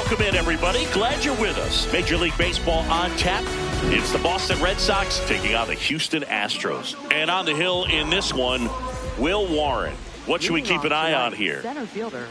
Welcome in, everybody. Glad you're with us. Major League Baseball on tap. It's the Boston Red Sox taking on the Houston Astros. And on the hill in this one, Will Warren. What should we keep an eye on here?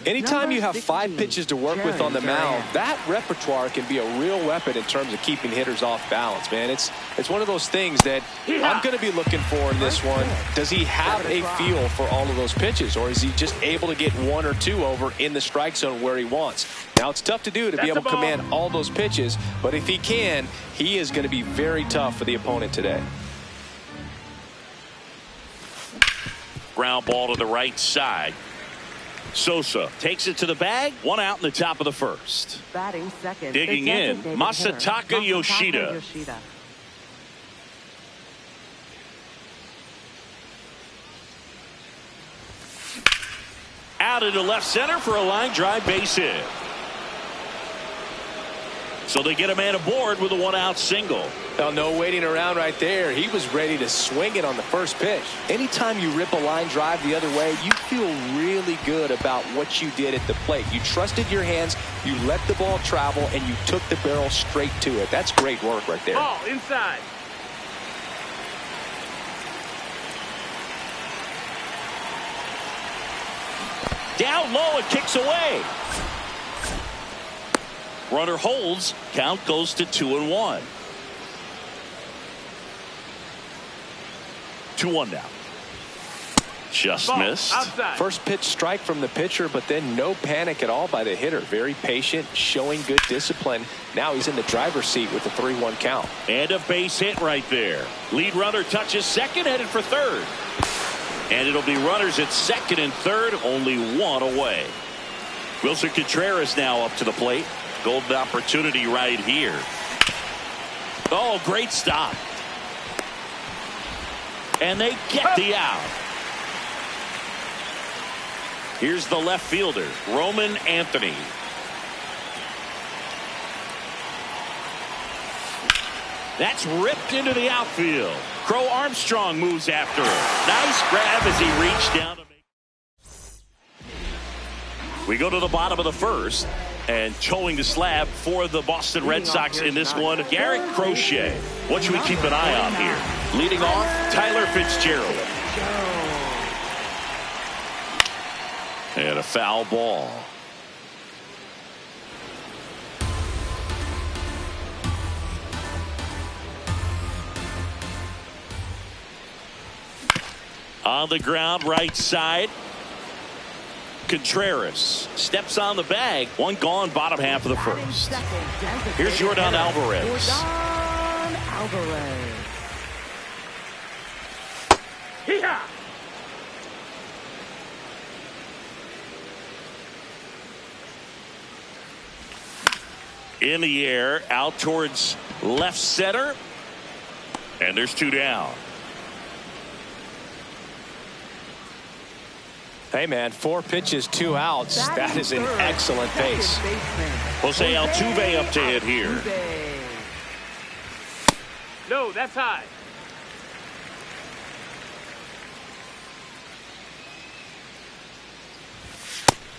Anytime you have 5 pitches to work with on the mound, that repertoire can be a real weapon in terms of keeping hitters off balance, man. It's one of those things that I'm going to be looking for in this one. Does he have a feel for all of those pitches, or is he just able to get 1 or 2 over in the strike zone where he wants? Now, it's tough to do to be able to command all those pitches, but if he can, he is going to be very tough for the opponent today. Ground ball to the right side. Sosa takes it to the bag. 1 out in the top of the first. Batting second. Digging in, Masataka Yoshida. Out into left center for a line drive base hit. So they get a man aboard with a 1-out single. Now, no waiting around right there. He was ready to swing it on the first pitch. Anytime you rip a line drive the other way, you feel really good about what you did at the plate. You trusted your hands, you let the ball travel, and you took the barrel straight to it. That's great work right there. Ball inside. Down low and kicks away. Runner holds. Count goes to 2-1. 2-1 now. Just Ball missed. outside. First pitch strike from the pitcher, but then no panic at all by the hitter. Very patient, showing good discipline. Now he's in the driver's seat with the 3-1 count. And a base hit right there. Lead runner touches second, headed for third. And it'll be runners at second and third, only 1 away. Wilson Contreras now up to the plate. Golden opportunity right here. Oh, great stop. And they get the out. Here's the left fielder, Roman Anthony. That's ripped into the outfield. Crow Armstrong moves after it. Nice grab as he reached down to make. We go to the bottom of the first. And towing the slab for the Boston Red Sox in this one, Garrett Crochet. What should we keep an eye on here? Leading off, Tyler Fitzgerald. And a foul ball. On the ground, right side. Contreras steps on the bag. 1 gone, bottom half of the first. Here's Yordan Alvarez. Hee-haw! In the air, out towards left center. And there's 2 down. Hey, man, 4 pitches, 2 outs. That is an excellent pace. Jose Altuve up to hit here. No, that's high.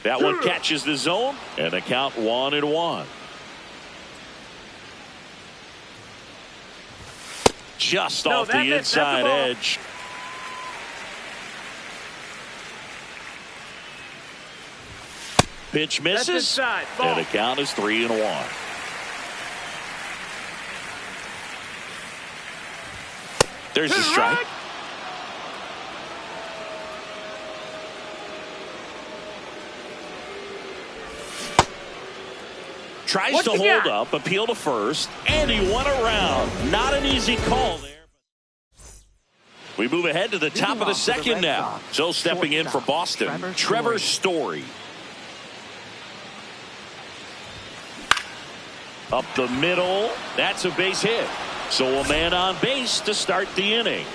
That one catches the zone, and the count 1-1. Just off the inside edge. Pitch misses, and the count is 3-1. There's the strike. Tries to hold up, appeal to first, and he went around. Not an easy call there. We move ahead to the top of the second now. So stepping in for Boston, Trevor Story. Up the middle. That's a base hit. So a man on base to start the inning.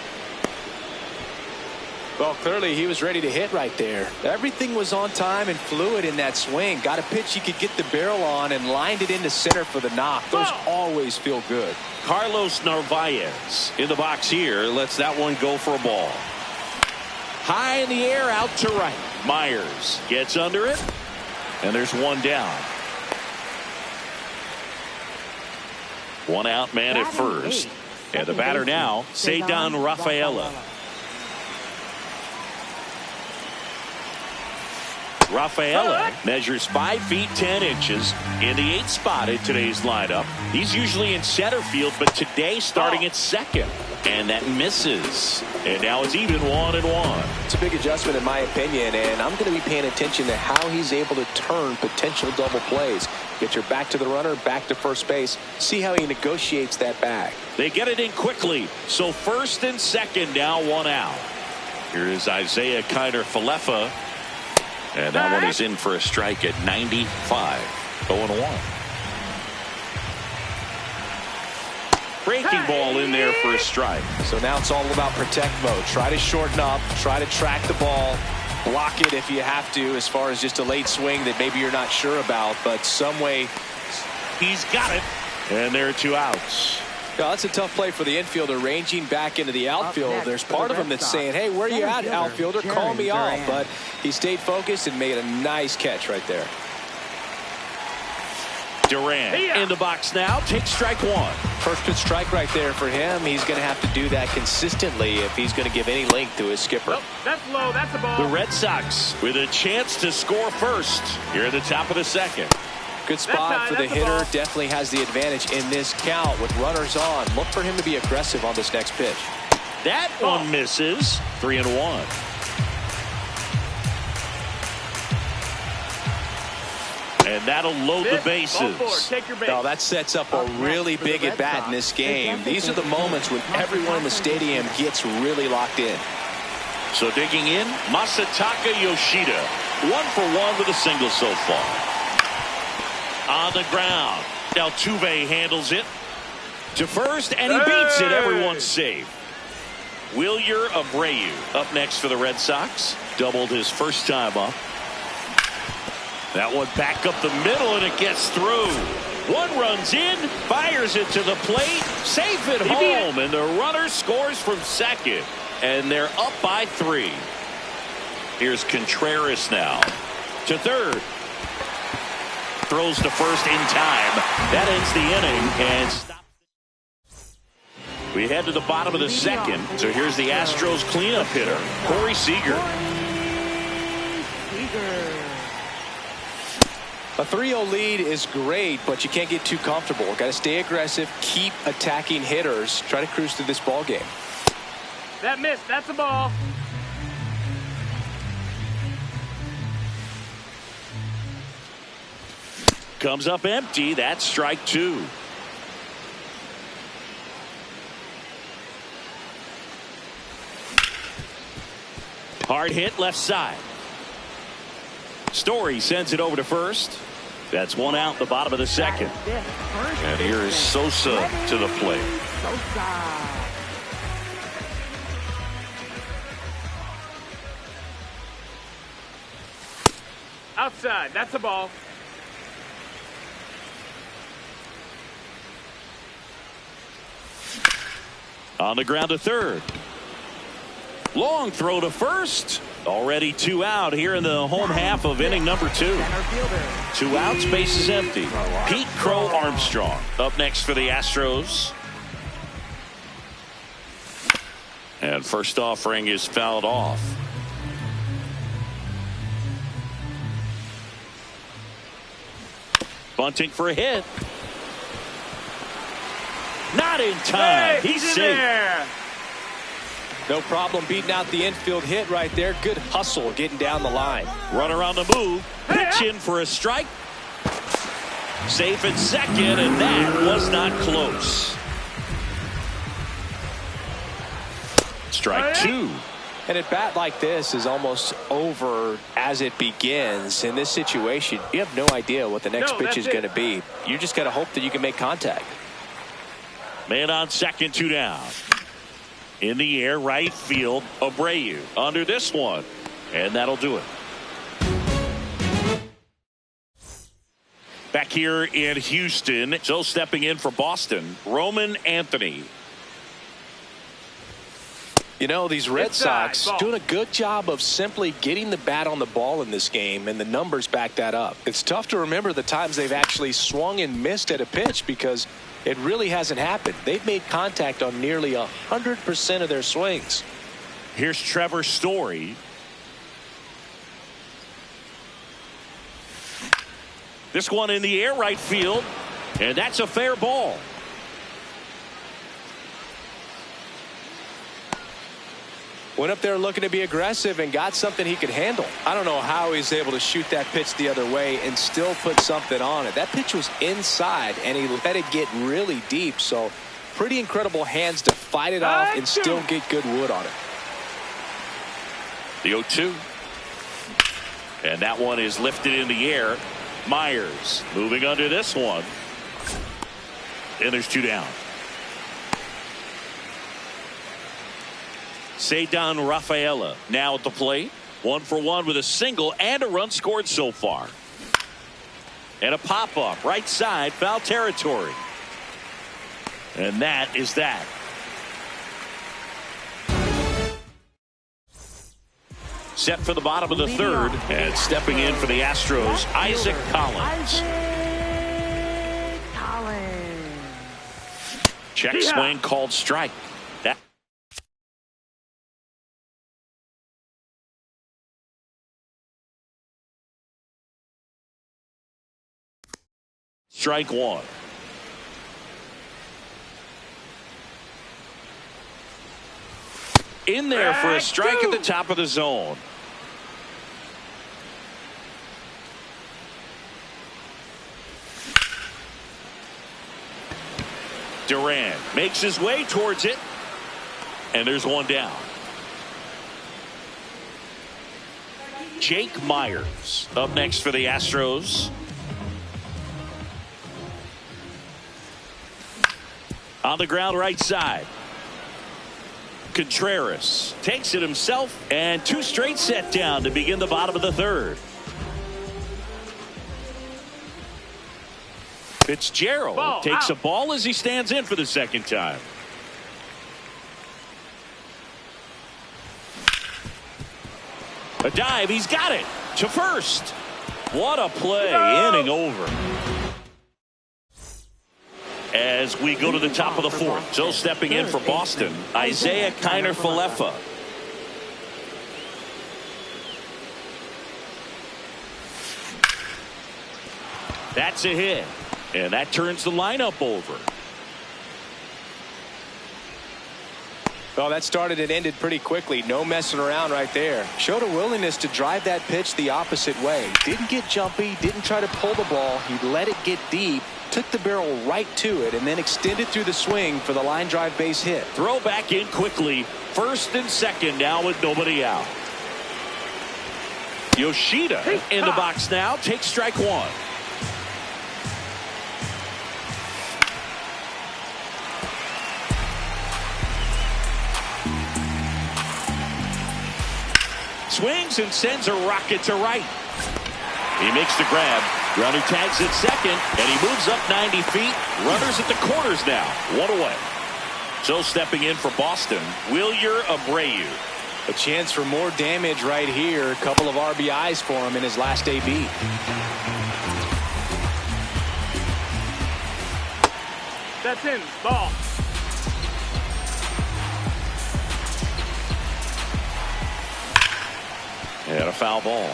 Well, clearly he was ready to hit right there. Everything was on time and fluid in that swing. Got a pitch he could get the barrel on and lined it into center for the knock. Those always feel good. Carlos Narvaez in the box here. Lets that one go for a ball. High in the air, out to right. Myers gets under it. And there's one down. One out man at first. And the batter now, Ceddanne Rafaela. Rafaela measures 5 feet 10 inches in the 8th spot in today's lineup. He's usually in center field, but today starting at second. And that misses. And now it's even 1-1. It's a big adjustment in my opinion, and I'm going to be paying attention to how he's able to turn potential double plays. Get your back to the runner, back to first base. See how he negotiates that bag. They get it in quickly. So first and second, now 1 out. Here is Isaiah Kiner-Falefa. And that one is in for a strike at 95. 0-1. Breaking ball in there for a strike. So now it's all about protect mode. Try to shorten up, try to track the ball, block it if you have to, as far as just a late swing that maybe you're not sure about, but some way. He's got it. And there are 2 outs. No, that's a tough play for the infielder, ranging back into the outfield. There's part of him that's saying, hey, where you at, outfielder? Call me off. But he stayed focused and made a nice catch right there. Duran in the box now. Takes strike 1. First pitch strike right there for him. He's going to have to do that consistently if he's going to give any length to his skipper. Oh, that's low. That's a ball. The Red Sox with a chance to score first here at the top of the second. Good spot for the hitter. Definitely has the advantage in this count with runners on. Look for him to be aggressive on this next pitch. That one misses. 3-1. And that'll load the bases. Take your base. Now that sets up a really big at bat in this game. These are the moments when everyone in the stadium gets really locked in. So digging in, Masataka Yoshida. 1 for 1 with a single so far. On the ground. Altuve handles it to first, and he beats it. Everyone's safe. Wilyer Abreu up next for the Red Sox. Doubled his first time up. That one back up the middle, and it gets through. One runs in, fires it to the plate, safe at home, and the runner scores from second. And they're up by 3. Here's Contreras now to third. Throws to first in time. That ends the inning and stops. We head to the bottom of the second. So here's the Astros cleanup hitter, Corey Seager. A 3-0 lead is great, but you can't get too comfortable. Got to stay aggressive, keep attacking hitters, try to cruise through this ball game. That missed. That's a ball. Comes up empty. That's strike 2. Hard hit left side. Story sends it over to first. That's 1 out, the bottom of the second. And here is Sosa to the plate. Outside. That's a ball. On the ground to third. Long throw to first. Already 2 out here in the home half of inning number 2. 2 outs, base is empty. Pete Crow Armstrong up next for the Astros. And first offering is fouled off. Bunting for a hit. Not in time. Hey, He's in safe. there. No problem beating out the infield hit right there. Good hustle getting down the line. Runner on the move. Pitch in for a strike. Safe at second, and that was not close. Strike 2. An at bat like this is almost over as it begins. In this situation, you have no idea what the next pitch is going to be. You just got to hope that you can make contact. Man on second, 2 down. In the air, right field, Abreu under this one. And that'll do it. Back here in Houston, so stepping in for Boston, Roman Anthony. You know, these Red Inside, Sox ball. doing a good job of simply getting the bat on the ball in this game, and the numbers back that up. It's tough to remember the times they've actually swung and missed at a pitch because it really hasn't happened. They've made contact on nearly 100% of their swings. Here's Trevor Story. This one in the air right field, and that's a fair ball. Went up there looking to be aggressive and got something he could handle. I don't know how he's able to shoot that pitch the other way and still put something on it. That pitch was inside, and he let it get really deep. So pretty incredible hands to fight it off and still get good wood on it. The 0-2. And that one is lifted in the air. Myers moving under this one. And there's 2 down. Ceddanne Rafaela now at the plate. 1 for 1 with a single and a run scored so far. And a pop-up right side, foul territory. And that is that. Set for the bottom of the third, and stepping in for the Astros, Isaac Collins. Check swing called strike. That strike 1. In there for a strike at the top of the zone. Duran makes his way towards it, and there's 1 down. Jake Myers up next for the Astros. On the ground right side. Contreras takes it himself, and 2 straight set down to begin the bottom of the third. Fitzgerald takes a ball as he stands in for the second time. A dive, he's got it to first. What a play, inning over. As we go to the top of the fourth, so stepping in for Boston, Isaiah Kiner-Falefa. That's a hit, and that turns the lineup over. Well, that started and ended pretty quickly. No messing around right there. Showed a willingness to drive that pitch the opposite way. Didn't get jumpy, didn't try to pull the ball. He let it get deep, took the barrel right to it, and then extended through the swing for the line drive base hit. Throw back in quickly. First and second now with nobody out. Yoshida in the box now. Takes strike 1. Swings and sends a rocket to right. He makes the grab. Runner tags at second, and he moves up 90 feet. Runners at the corners now. 1 away. So stepping in for Boston, Wilyer Abreu. A chance for more damage right here. A couple of RBIs for him in his last AB. That's in. Ball. And a foul ball.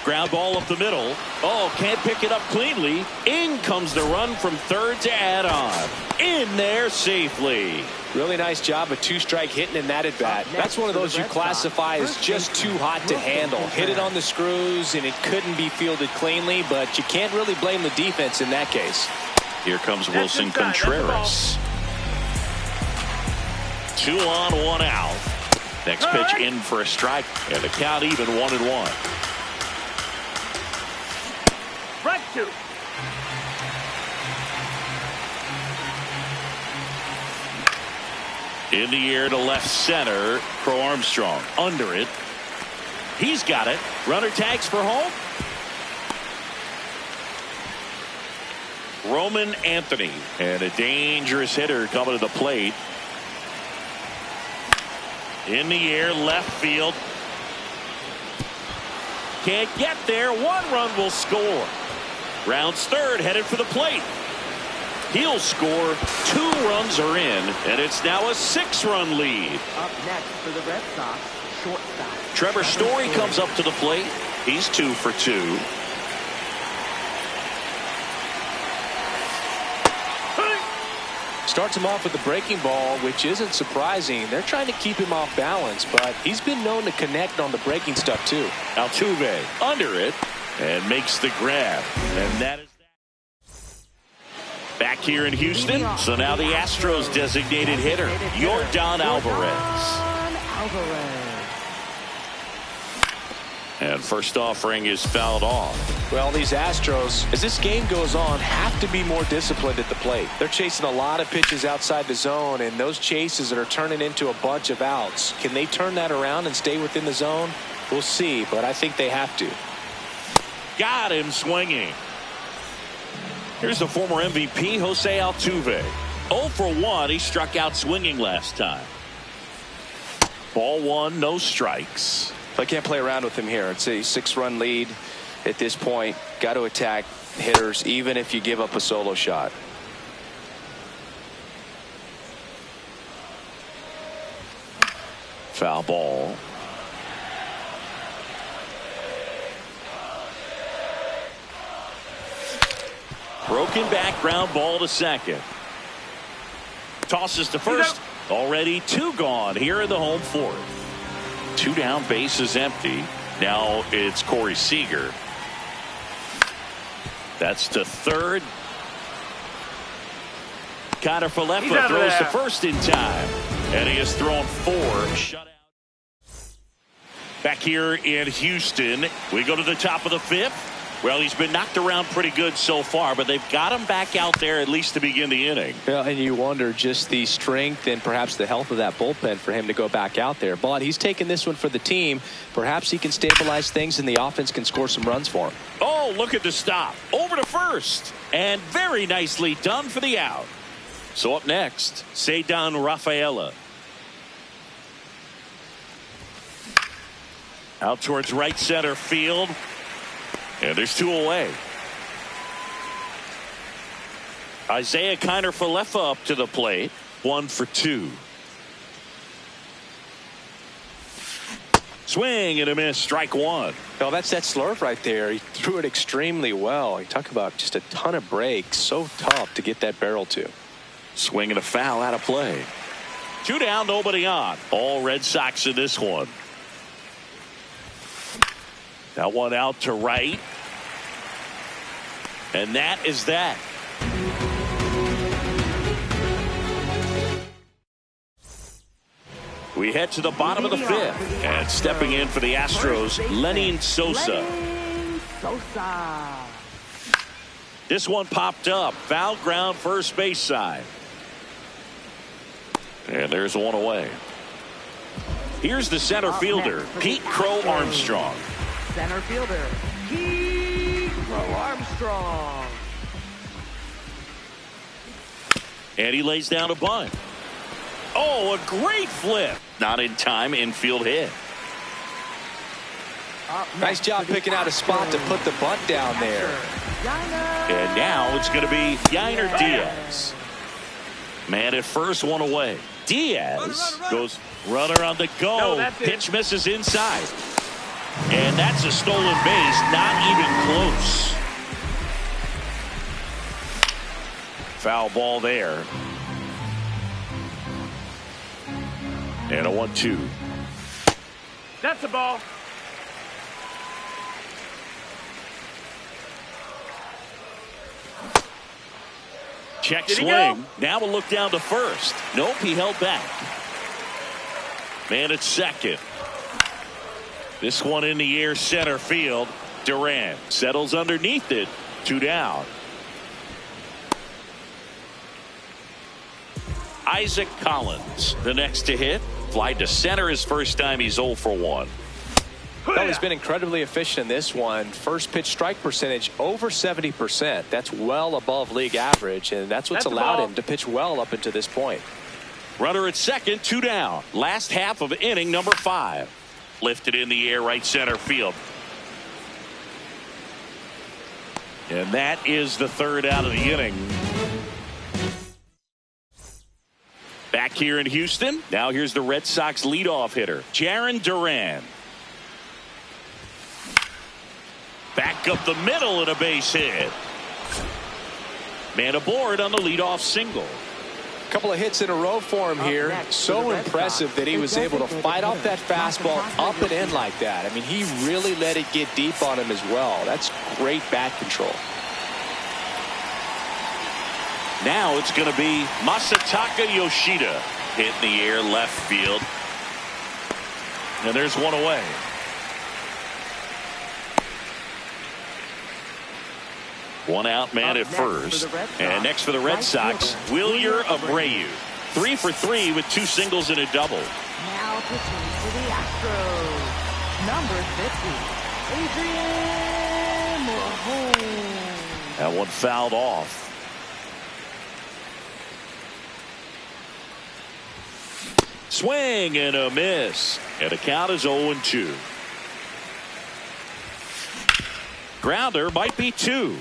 Ground ball up the middle. Oh, can't pick it up cleanly. In comes the run from third to add on. In there safely. Really nice job of 2-strike hitting in that at bat. That's one of those you classify as just too hot to handle. Hit it on the screws and it couldn't be fielded cleanly, but you can't really blame the defense in that case. Here comes Wilson Contreras. 2 on, 1 out. Next pitch in for a strike, and the count even 1-1. Right 2. In the air to left center. Crow Armstrong under it. He's got it. Runner tags for home. Roman Anthony. And a dangerous hitter coming to the plate. In the air, left field. Can't get there. 1 run will score. Rounds third, headed for the plate. He'll score. 2 runs are in, and it's now a 6-run lead. Up next for the Red Sox, shortstop Trevor Story comes up to the plate. He's 2 for 2. Starts him off with the breaking ball, which isn't surprising. They're trying to keep him off balance, but he's been known to connect on the breaking stuff too. Altuve under it and makes the grab. And that is that. Back here in Houston. So now the Astros designated hitter, Yordan Alvarez. And first offering is fouled off. Well, these Astros, as this game goes on, have to be more disciplined at the plate. They're chasing a lot of pitches outside the zone, and those chases that are turning into a bunch of outs. Can they turn that around and stay within the zone? We'll see, but I think they have to. Got him swinging. Here's the former MVP, Jose Altuve. 0 for 1. He struck out swinging last time. Ball 1, no strikes. I can't play around with him here. It's a 6-run lead at this point. Got to attack hitters even if you give up a solo shot. Foul ball. Broken back, ground ball to second. Tosses to first. Already 2 gone here in the home fourth. 2 down, base is empty. Now it's Corey Seager. That's to third. Connor Falefa throws to first in time. And he has thrown 4 shutout. Back here in Houston, we go to the top of the 5th. Well, he's been knocked around pretty good so far, but they've got him back out there at least to begin the inning. Yeah, and you wonder just the strength and perhaps the health of that bullpen for him to go back out there. But he's taking this one for the team. Perhaps he can stabilize things and the offense can score some runs for him. Oh, look at the stop. Over to first. And very nicely done for the out. So up next, Ceddanne Rafaela. Out towards right center field. And there's 2 away. Isaiah Kiner Falefa up to the plate. 1 for 2. Swing and a miss. Strike 1. Well, that's that slurve right there. He threw it extremely well. You talk about just a ton of breaks. So tough to get that barrel to. Swing and a foul out of play. 2 down, nobody on. All Red Sox in this one. That one out to right. And that is that. We head to the bottom of the 5th. And stepping in for the Astros, Lenyn Sosa. This one popped up. Foul ground, first base side. And there's 1 away. Here's the center fielder, Pete Crow Armstrong. Center fielder, Pete Crow Armstrong. And he lays down a bunt. Oh, a great flip. Not in time, infield hit. Nice job picking out a spot to put the bunt down there. And now it's going to be Yainer Diaz. Man at first, 1 away. Diaz goes runner on the go. Pitch misses inside. And that's a stolen base, not even close. Foul ball there. And a 1-2. That's a ball. Check swing. Now we'll look down to first. Nope, he held back. Man at second. This one in the air, center field. Duran settles underneath it. 2 down. Isaac Collins, the next to hit. Fly to center his first time. He's 0 for 1. Well, he's been incredibly efficient in this one. First pitch strike percentage over 70%. That's well above league average, and that's what's allowed him to pitch well up until this point. Runner at second, 2 down. Last half of inning number 5. Lifted in the air, right center field. And that is the 3rd out of the inning. Back here in Houston, now here's the Red Sox leadoff hitter, Jarren Duran. Back up the middle and a base hit. Man aboard on the leadoff single. A couple of hits in a row for him here. So impressive that he was able to fight off that fastball up and in like that. I mean, he really let it get deep on him as well. That's great bat control. Now it's going to be Masataka Yoshida hit in the air left field. And there's one away. One out, man at first. And next for the Red Sox, Wilyer Abreu. 3 for 3 with 2 singles and a double. Now pitching for the Astros, number 50, Adrian Morejon. That one fouled off. Swing and a miss. And the count is 0-2. Grounder might be 2.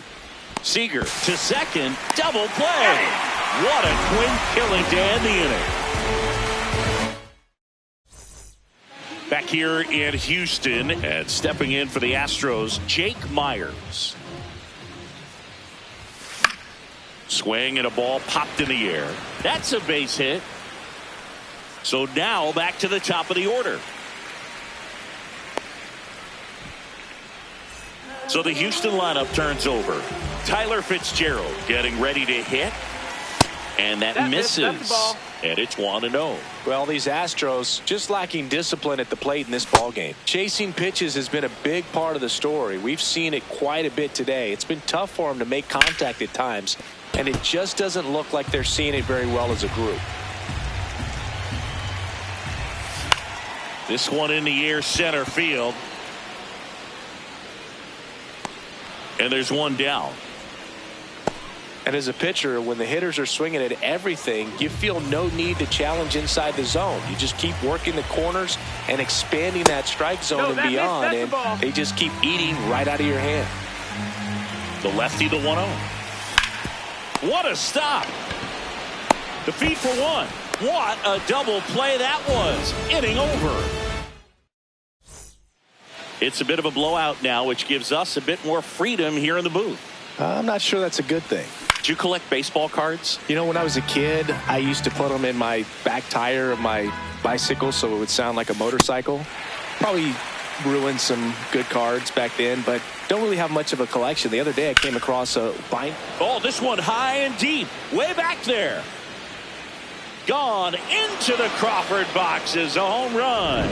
Seager to second, double play. What a quick killing to end the inning. Back here in Houston and stepping in for the Astros, Jake Myers. Swing and a ball popped in the air. That's a base hit. So now back to the top of the order. So the Houston lineup turns over. Tyler Fitzgerald getting ready to hit. And that misses. And it's 1-0. Well, these Astros just lacking discipline at the plate in this ballgame. Chasing pitches has been a big part of the story. We've seen it quite a bit today. It's been tough for them to make contact at times. And it just doesn't look like they're seeing it very well as a group. This one in the air center field. And there's one down. And as a pitcher, when the hitters are swinging at everything, you feel no need to challenge inside the zone. You just keep working the corners and expanding that strike zone and beyond, and they just keep eating right out of your hand. The lefty, the 1-0. What a stop. The feed for 1. What a double play that was. Inning over. It's a bit of a blowout now, which gives us a bit more freedom here in the booth. I'm not sure that's a good thing. Did you collect baseball cards? You know, when I was a kid, I used to put them in my back tire of my bicycle so it would sound like a motorcycle. Probably ruined some good cards back then, but don't really have much of a collection. The other day I came across a bind. Oh, this one high and deep, way back there. Gone into the Crawford box is a home run.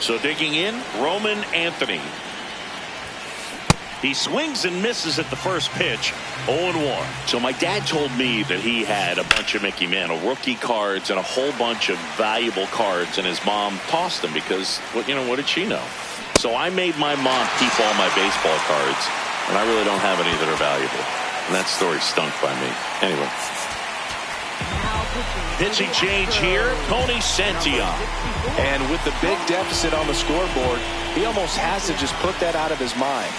So digging in, Roman Anthony. He swings and misses at the first pitch, 0-1. So my dad told me that he had a bunch of Mickey Mantle rookie cards and a whole bunch of valuable cards, and his mom tossed them because, what did she know? So I made my mom keep all my baseball cards, and I really don't have any that are valuable. And that story stunk by me. Anyway. Pitching change here, Tony Santillan. And with the big deficit on the scoreboard, he almost has to just put that out of his mind.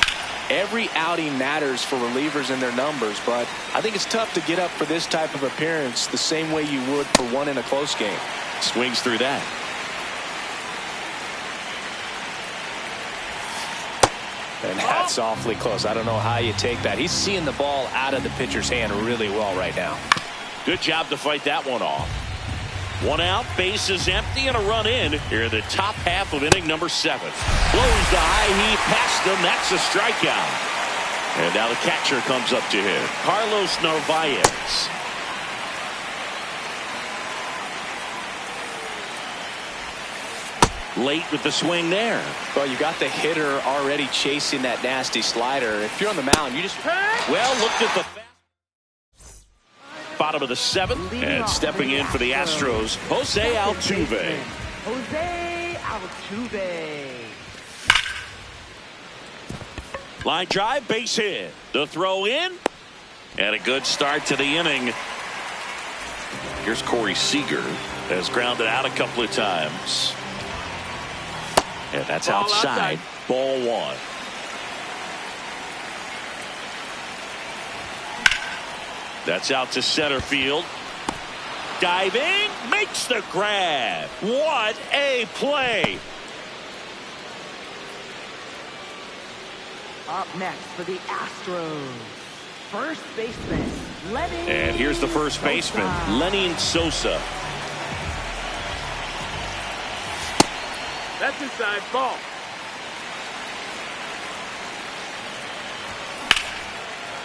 Every outing matters for relievers and their numbers, but I think it's tough to get up for this type of appearance the same way you would for one in a close game. Swings through that. And that's awfully close. I don't know how you take that. He's seeing the ball out of the pitcher's hand really well right now. Good job to fight that one off. One out, base is empty, and a run in here in the top half of inning number 7. Blows the high heat past him. That's a strikeout. And now the catcher comes up to hit. Carlos Narvaez. Late with the swing there. Well, you got the hitter already chasing that nasty slider. If you're on the mound, you just... Well, looked at the bottom of the 7th, and stepping in for the Astros, Jose Altuve. Jose Altuve. Line drive, base hit. The throw in. And a good start to the inning. Here's Corey Seager. Has grounded out a couple of times. And that's outside. Ball one. That's out to center field. Diving, makes the grab. What a play. Up next for the Astros, first baseman, Lenny. And here's the first baseman, Lenny Sosa. That's inside. Ball.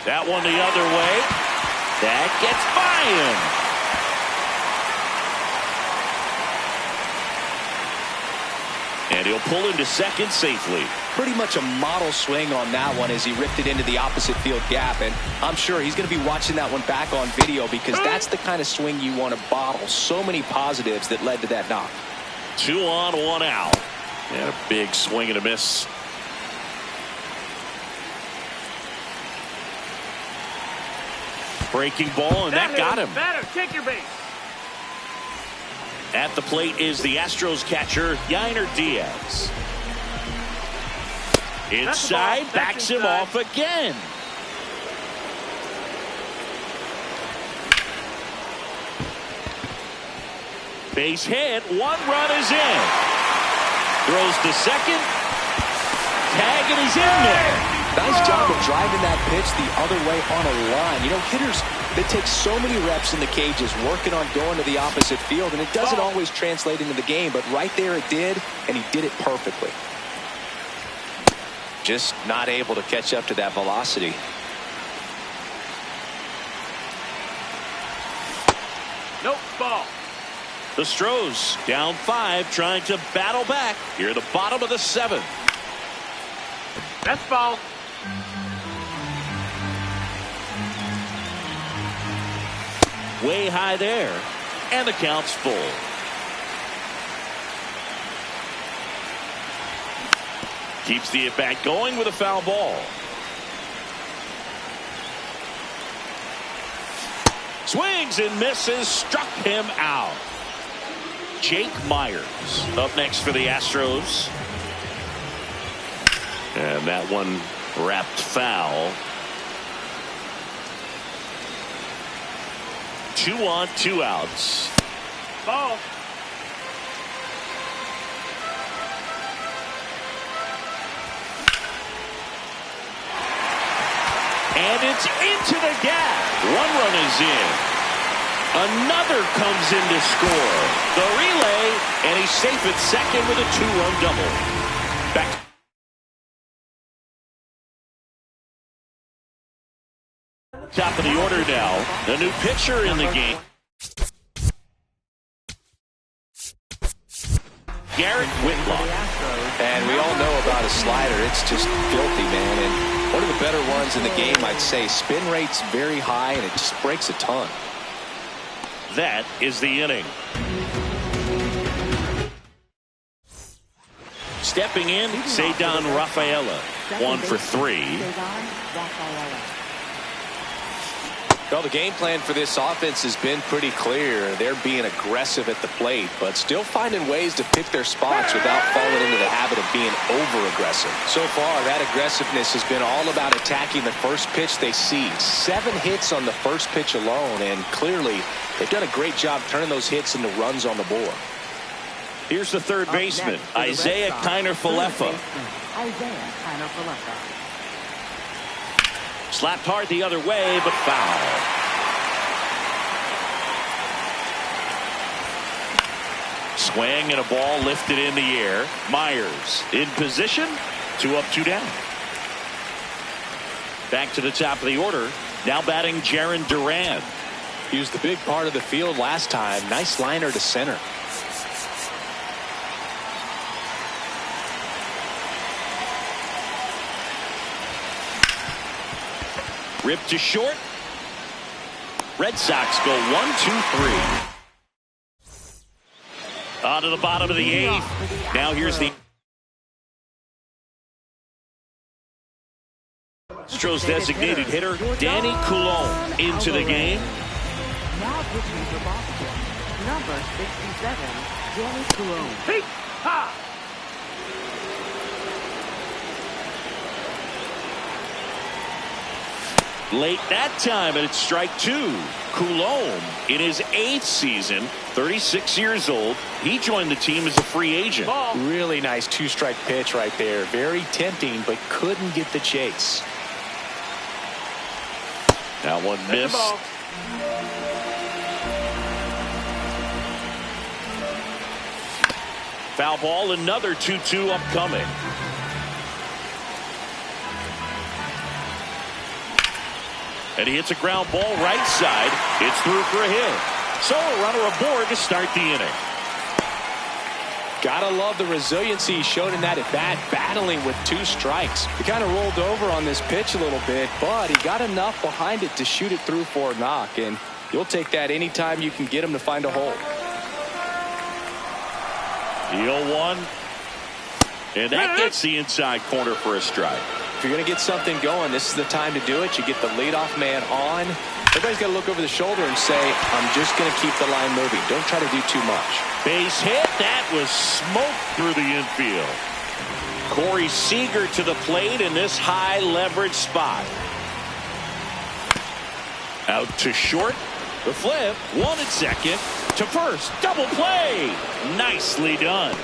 That one the other way. That gets by him. And he'll pull him to second safely. Pretty much a model swing on that one as he ripped it into the opposite field gap. And I'm sure he's going to be watching that one back on video because that's the kind of swing you want to bottle. So many positives that led to that knock. 2 on, 1 out. And a big swing and a miss. Breaking ball, and that got him. Batter, take your base. At the plate is the Astros catcher, Yainer Diaz. Inside, backs him off again. Base hit, 1 run is in. Throws to second. Tag, and he's in there. Nice job of driving that pitch the other way on a line. You know, hitters, they take so many reps in the cages working on going to the opposite field, and it doesn't always translate into the game, but right there it did, and he did it perfectly. Just not able to catch up to that velocity. Nope, ball. The Stros down 5, trying to battle back here at the bottom of the 7th. That's ball. Way high there, and the count's full. Keeps the at-bat going with a foul ball. Swings and misses, struck him out. Jake Myers up next for the Astros. And that one wrapped foul. 2 on, 2 outs. Ball. And it's into the gap. 1 run is in. Another comes in to score. The relay, and he's safe at second with a 2-run double. Back. Top of the order now. The new pitcher in the game. Garrett Whitlock. And we all know about a slider. It's just filthy, man. And one of the better ones in the game, I'd say. Spin rate's very high, and it just breaks a ton. That is the inning. Stepping in, Ceddanne Rafaela. 1 for 3. Well, the game plan for this offense has been pretty clear. They're being aggressive at the plate, but still finding ways to pick their spots without falling into the habit of being over-aggressive. So far, that aggressiveness has been all about attacking the first pitch they see. 7 hits on the first pitch alone, and clearly they've done a great job turning those hits into runs on the board. Here's the third baseman, Isiah Kiner-Falefa. Isiah Kiner-Falefa. Slapped hard the other way, but foul. Swing and a ball lifted in the air. Myers in position. 2 up, 2 down. Back to the top of the order. Now batting Jarren Duran. He was the big part of the field last time. Nice liner to center. Ripped to short. Red Sox go 1-2-3. On to the bottom of the 8th. Now here's the Astros designated hitter Danny Coulombe into the game. Now pitching for Boston, number 67, Danny Coulombe. Hey, ha! Late that time, and it's strike two. Coulombe, in his 8th season, 36 years old. He joined the team as a free agent. Ball. Really nice 2-strike pitch right there. Very tempting, but couldn't get the chase. That one Hit the missed. ball. Foul ball, another 2-2 upcoming. And he hits a ground ball right side. It's through for a hit. So a runner aboard to start the inning. Gotta love the resiliency he showed in that at bat, battling with 2 strikes. He kind of rolled over on this pitch a little bit, but he got enough behind it to shoot it through for a knock, and you'll take that anytime you can get him to find a hole. The 0-1. And that gets the inside corner for a strike. If you're going to get something going, this is the time to do it. You get the leadoff man on. Everybody's got to look over the shoulder and say, I'm just going to keep the line moving. Don't try to do too much. Base hit. That was smoke through the infield. Corey Seager to the plate in this high leverage spot. Out to short. The flip. 1 at second. To first. Double play. Nicely done.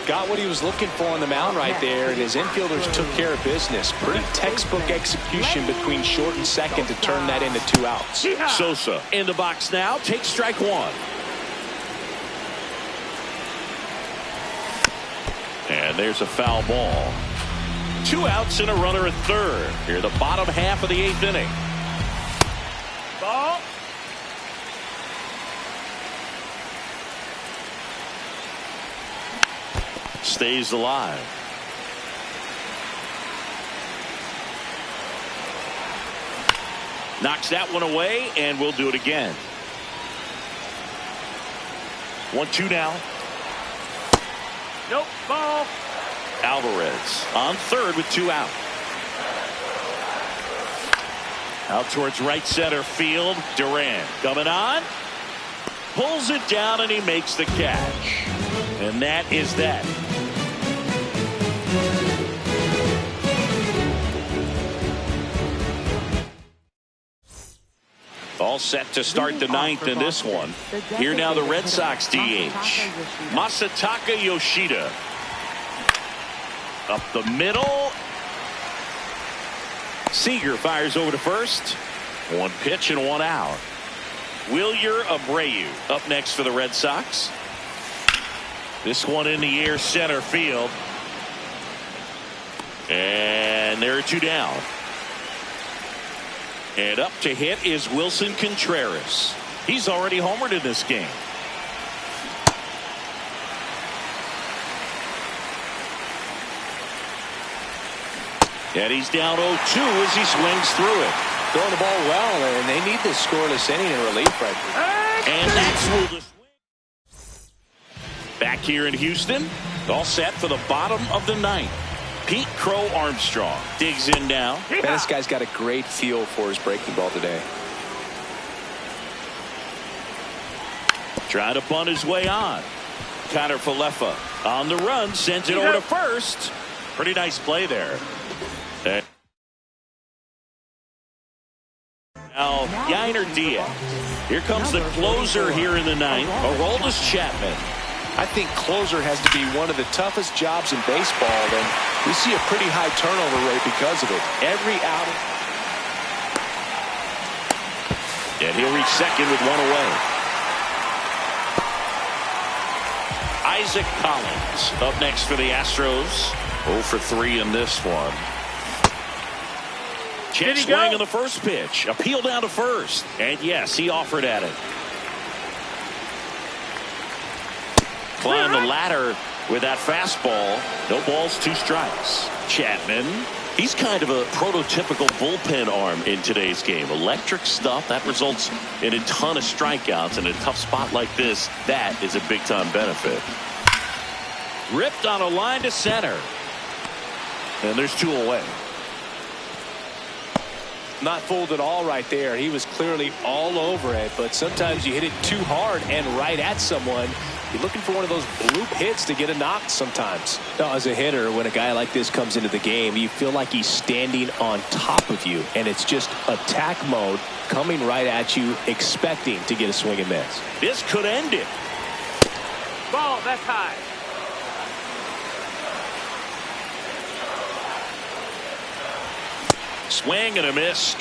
Got what he was looking for on the mound right there, and his infielders took care of business. Pretty textbook execution between short and second to turn that into 2 outs. Sosa in the box now. Takes strike 1. And there's a foul ball. 2 outs and a runner at third. Here the bottom half of the 8th inning. Ball. Stays alive. Knocks that one away, and we'll do it again. 1-2 now. Nope. Ball. Alvarez on third with 2 out. Out towards right center field. Duran coming on. Pulls it down, and he makes the catch. And that is that. All set to start the 9th in this one. Here now the Red Sox DH. Masataka Yoshida. Up the middle. Seager fires over to first. 1 pitch and 1 out. Wilyer Abreu up next for the Red Sox. This one in the air center field. And there are 2 down. And up to hit is Wilson Contreras. He's already homered in this game. And he's down 0-2 as he swings through it. Throwing the ball well, and they need this scoreless inning in relief right there. And that's ruled the swing. Back here in Houston, all set for the bottom of the 9th. Pete Crow Armstrong digs in now. Man, this guy's got a great feel for his breaking ball today. Trying to bunt his way on. Connor Falefa on the run, sends it over to first. Pretty nice play there. And now Yainer Diaz. Here comes the closer here in the 9th, Aroldis Chapman. I think closer has to be one of the toughest jobs in baseball, and we see a pretty high turnover rate because of it. Every outing. And he'll reach second with 1 away. Isaac Collins up next for the Astros. 0 for 3 in this one. Check swing on the first pitch. Appeal down to first. And yes, he offered at it. Climb the ladder with that fastball. No balls, 2 strikes. Chapman, he's kind of a prototypical bullpen arm in today's game. Electric stuff that results in a ton of strikeouts. In a tough spot like this, that is a big time benefit. Ripped on a line to center. And there's 2 away. Not fooled at all right there. He was clearly all over it, but sometimes you hit it too hard and right at someone. You're looking for one of those bloop hits to get a knock sometimes. Now, as a hitter, when a guy like this comes into the game, you feel like he's standing on top of you, and it's just attack mode coming right at you, expecting to get a swing and miss. This could end it. Ball, that's high. Swing and a miss.